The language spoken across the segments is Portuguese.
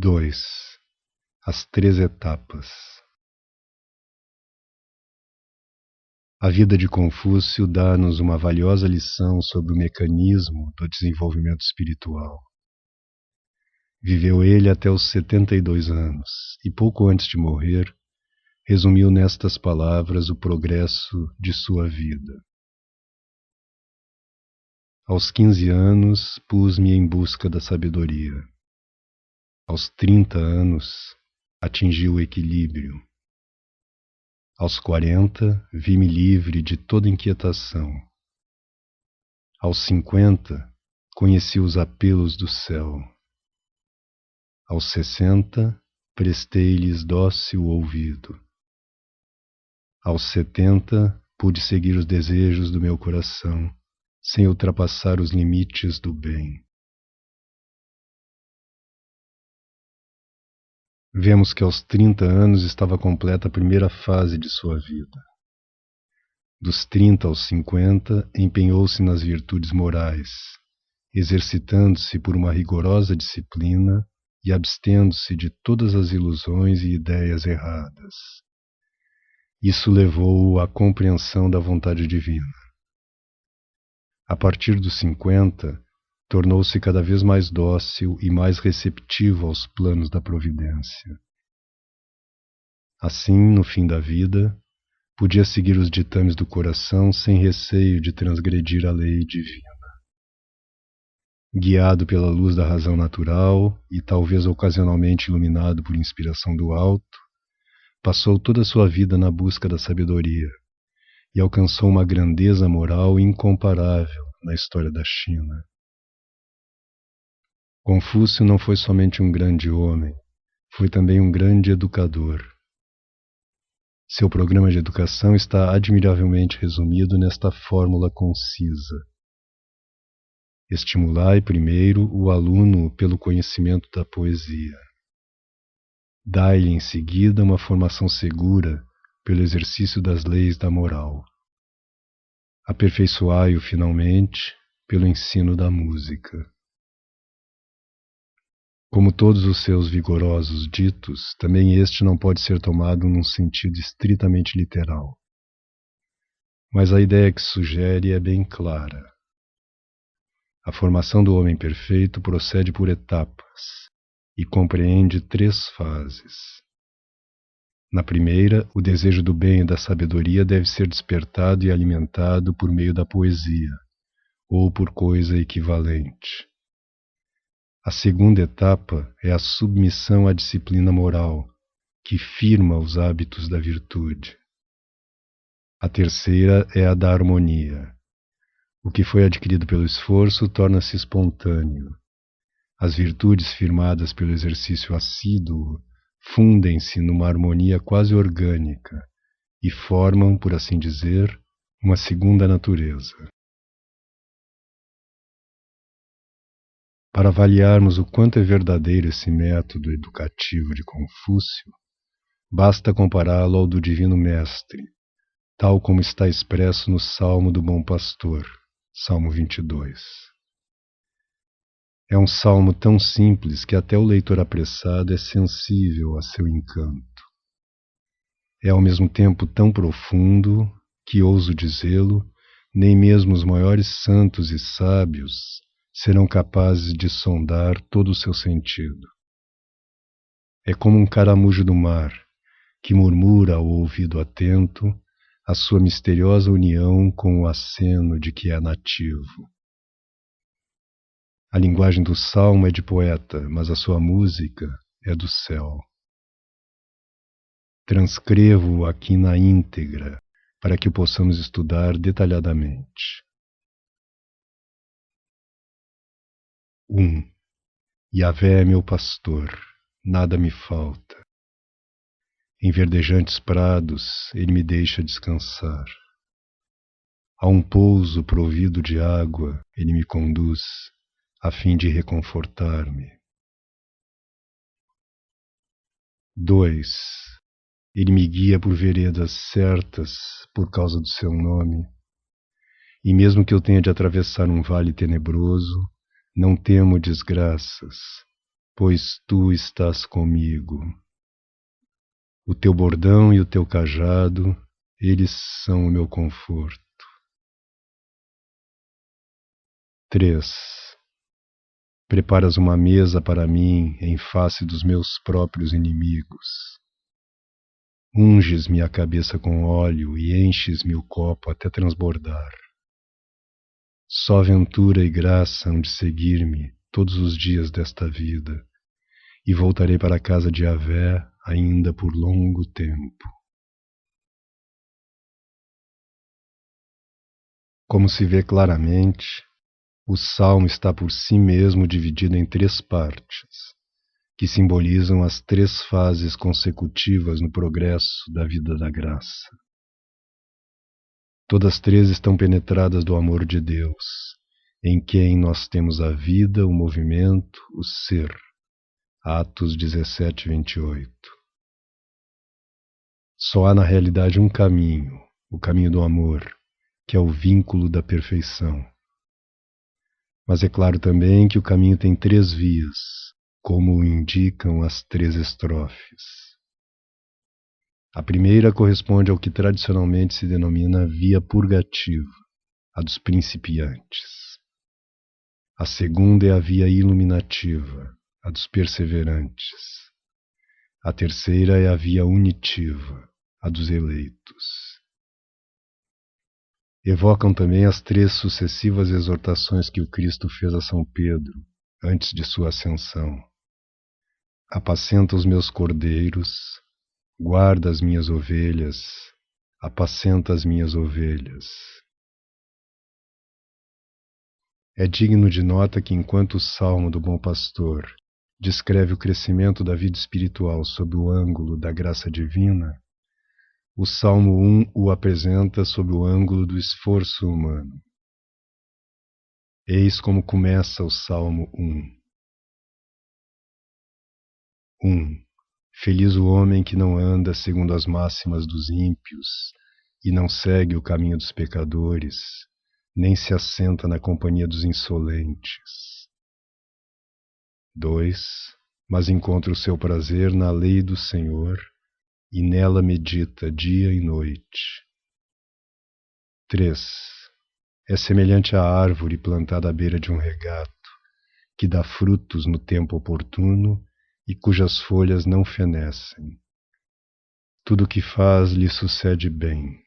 2. As 3 etapas. A vida de Confúcio dá-nos uma valiosa lição sobre o mecanismo do desenvolvimento espiritual. Viveu ele até os 72 anos e pouco antes de morrer, resumiu nestas palavras o progresso de sua vida. Aos 15 anos, pus-me em busca da sabedoria. Aos 30 anos, atingi o equilíbrio. Aos 40, vi-me livre de toda inquietação. Aos 50, conheci os apelos do céu. Aos 60, prestei-lhes dócil ouvido. Aos 70, pude seguir os desejos do meu coração, sem ultrapassar os limites do bem. Vemos que aos 30 anos estava completa a primeira fase de sua vida. Dos 30 aos 50, empenhou-se nas virtudes morais, exercitando-se por uma rigorosa disciplina e abstendo-se de todas as ilusões e ideias erradas. Isso levou-o à compreensão da vontade divina. A partir dos 50, tornou-se cada vez mais dócil e mais receptivo aos planos da providência. Assim, no fim da vida, podia seguir os ditames do coração sem receio de transgredir a lei divina. Guiado pela luz da razão natural e talvez ocasionalmente iluminado por inspiração do alto, passou toda a sua vida na busca da sabedoria e alcançou uma grandeza moral incomparável na história da China. Confúcio não foi somente um grande homem, foi também um grande educador. Seu programa de educação está admiravelmente resumido nesta fórmula concisa. Estimulai primeiro o aluno pelo conhecimento da poesia. Dai-lhe em seguida uma formação segura pelo exercício das leis da moral. Aperfeiçoai-o finalmente pelo ensino da música. Como todos os seus vigorosos ditos, também este não pode ser tomado num sentido estritamente literal. Mas a ideia que sugere é bem clara. A formação do homem perfeito procede por etapas e compreende 3 fases. Na primeira, o desejo do bem e da sabedoria deve ser despertado e alimentado por meio da poesia, ou por coisa equivalente. A segunda etapa é a submissão à disciplina moral, que firma os hábitos da virtude. A terceira é a da harmonia. O que foi adquirido pelo esforço torna-se espontâneo. As virtudes firmadas pelo exercício assíduo fundem-se numa harmonia quase orgânica e formam, por assim dizer, uma segunda natureza. Para avaliarmos o quanto é verdadeiro esse método educativo de Confúcio, basta compará-lo ao do Divino Mestre, tal como está expresso no Salmo do Bom Pastor, Salmo 22. É um salmo tão simples que até o leitor apressado é sensível a seu encanto. É ao mesmo tempo tão profundo que, ouso dizê-lo, nem mesmo os maiores santos e sábios serão capazes de sondar todo o seu sentido. É como um caramujo do mar, que murmura ao ouvido atento a sua misteriosa união com o aceno de que é nativo. A linguagem do salmo é de poeta, mas a sua música é do céu. Transcrevo-o aqui na íntegra, para que o possamos estudar detalhadamente. 1. Yahvé é meu pastor, nada me falta. Em verdejantes prados ele me deixa descansar. A um pouso provido de água ele me conduz, a fim de reconfortar-me. 2. Ele me guia por veredas certas por causa do seu nome, e mesmo que eu tenha de atravessar um vale tenebroso, não temo desgraças, pois tu estás comigo. O teu bordão e o teu cajado, eles são o meu conforto. 3. Preparas uma mesa para mim em face dos meus próprios inimigos. Unges-me a cabeça com óleo e enches-me o copo até transbordar. Só ventura e graça hão de seguir-me todos os dias desta vida, e voltarei para a casa de Yahvé ainda por longo tempo. Como se vê claramente, o salmo está por si mesmo dividido em 3 partes, que simbolizam as 3 fases consecutivas no progresso da vida da graça. Todas 3 estão penetradas do amor de Deus, em quem nós temos a vida, o movimento, o ser. Atos 17, 28. Só há na realidade um caminho, o caminho do amor, que é o vínculo da perfeição. Mas é claro também que o caminho tem 3 vias, como o indicam as 3 estrofes. A primeira corresponde ao que tradicionalmente se denomina via purgativa, a dos principiantes. A segunda é a via iluminativa, a dos perseverantes. A terceira é a via unitiva, a dos eleitos. Evocam também as 3 sucessivas exortações que o Cristo fez a São Pedro, antes de sua ascensão. Apacenta os meus cordeiros, guarda as minhas ovelhas, apacenta as minhas ovelhas. É digno de nota que enquanto o Salmo do Bom Pastor descreve o crescimento da vida espiritual sob o ângulo da graça divina, o Salmo 1 o apresenta sob o ângulo do esforço humano. Eis como começa o Salmo 1. Feliz o homem que não anda segundo as máximas dos ímpios, e não segue o caminho dos pecadores, nem se assenta na companhia dos insolentes. 2. Mas encontra o seu prazer na lei do Senhor, e nela medita dia e noite. 3. É semelhante à árvore plantada à beira de um regato, que dá frutos no tempo oportuno e cujas folhas não fenecem. Tudo o que faz lhe sucede bem.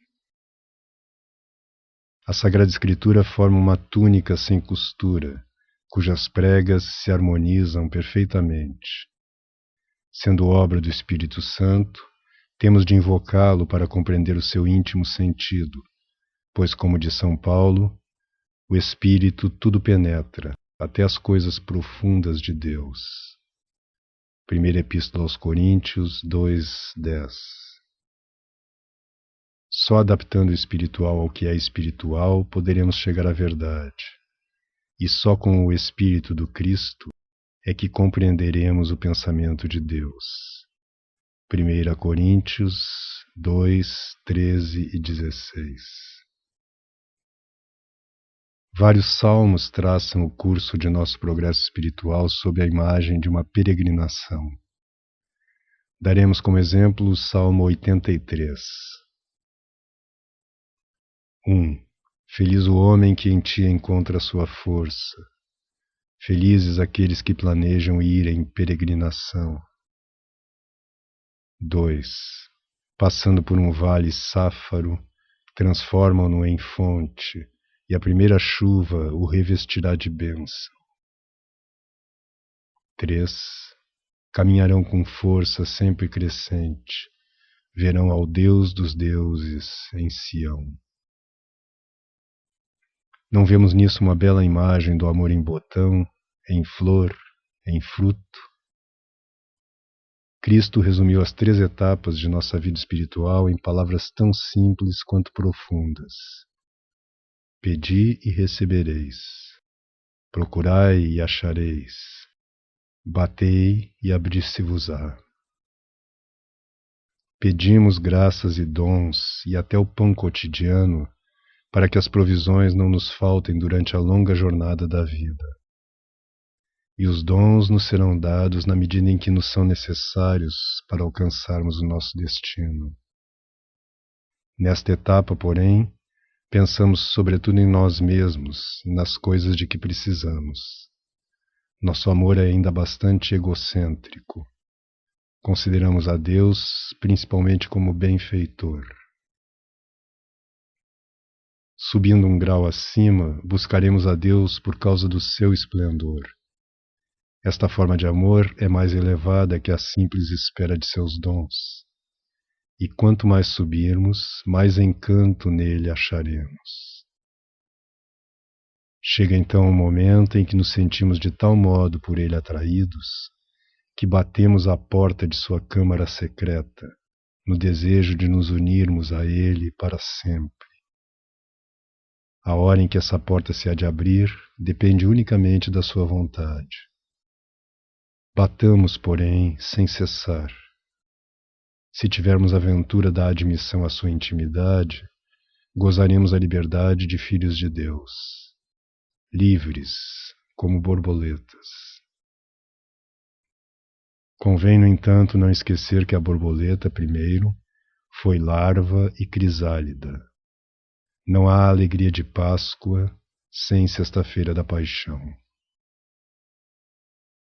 A Sagrada Escritura forma uma túnica sem costura, cujas pregas se harmonizam perfeitamente. Sendo obra do Espírito Santo, temos de invocá-lo para compreender o seu íntimo sentido, pois, como diz São Paulo, o Espírito tudo penetra, até as coisas profundas de Deus. Primeira Epístola aos Coríntios 2:10. Só adaptando o espiritual ao que é espiritual poderemos chegar à verdade, e só com o Espírito do Cristo é que compreenderemos o pensamento de Deus. 1 Coríntios 2, 13 e 16. Vários salmos traçam o curso de nosso progresso espiritual sob a imagem de uma peregrinação. Daremos como exemplo o Salmo 83. 1. Feliz o homem que em ti encontra a sua força. Felizes aqueles que planejam ir em peregrinação. 2. Passando por um vale sáfaro, transformam-no em fonte, e a primeira chuva o revestirá de bênção. 3. Caminharão com força sempre crescente, verão ao Deus dos deuses em Sião. Não vemos nisso uma bela imagem do amor em botão, em flor, em fruto? Cristo resumiu as 3 etapas de nossa vida espiritual em palavras tão simples quanto profundas. Pedi e recebereis. Procurai e achareis. Batei e abrir-se-vos-á. Pedimos graças e dons e até o pão cotidiano para que as provisões não nos faltem durante a longa jornada da vida. e os dons nos serão dados na medida em que nos são necessários para alcançarmos o nosso destino. Nesta etapa, porém, pensamos sobretudo em nós mesmos e nas coisas de que precisamos. Nosso amor é ainda bastante egocêntrico. Consideramos a Deus principalmente como benfeitor. Subindo um grau acima, buscaremos a Deus por causa do seu esplendor. Esta forma de amor é mais elevada que a simples espera de seus dons. E quanto mais subirmos, mais encanto nele acharemos. Chega então o momento em que nos sentimos de tal modo por ele atraídos, que batemos à porta de sua câmara secreta, no desejo de nos unirmos a ele para sempre. A hora em que essa porta se há de abrir depende unicamente da sua vontade. Batamos, porém, sem cessar. Se tivermos a ventura da admissão à sua intimidade, gozaremos a liberdade de filhos de Deus, livres como borboletas. Convém, no entanto, não esquecer que a borboleta, primeiro, foi larva e crisálida. Não há alegria de Páscoa sem Sexta-feira da Paixão.